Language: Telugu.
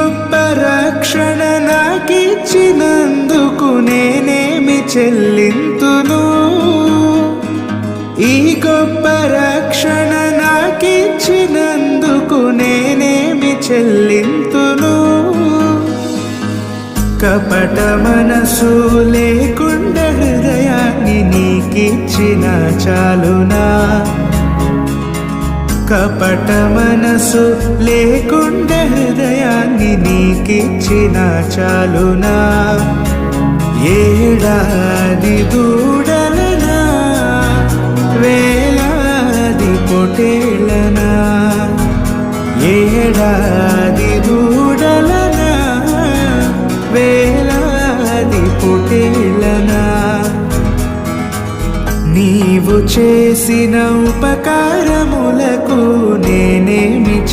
గొప్ప రక్షణ నాకిచ్చినందుకు నేనేమి చెల్లింతును? ఈ గొప్ప రక్షణ నాకిచ్చినందుకు నేనేమి చెల్లింతును? కపట మనసు లేకుండా హృదయాన్ని నీకిచ్చిన చాలునా? కపట మనసు లేకుండా హృదయాన్ని నీకిచ్చిన చాలునా? ఏడాది దూడలనా, వేలాది పొటేళ్ళనా? ఏడాది దూడలనా, వేలాది పొటేళ్ళనా? నీవు చేసిన ఉపకారములకు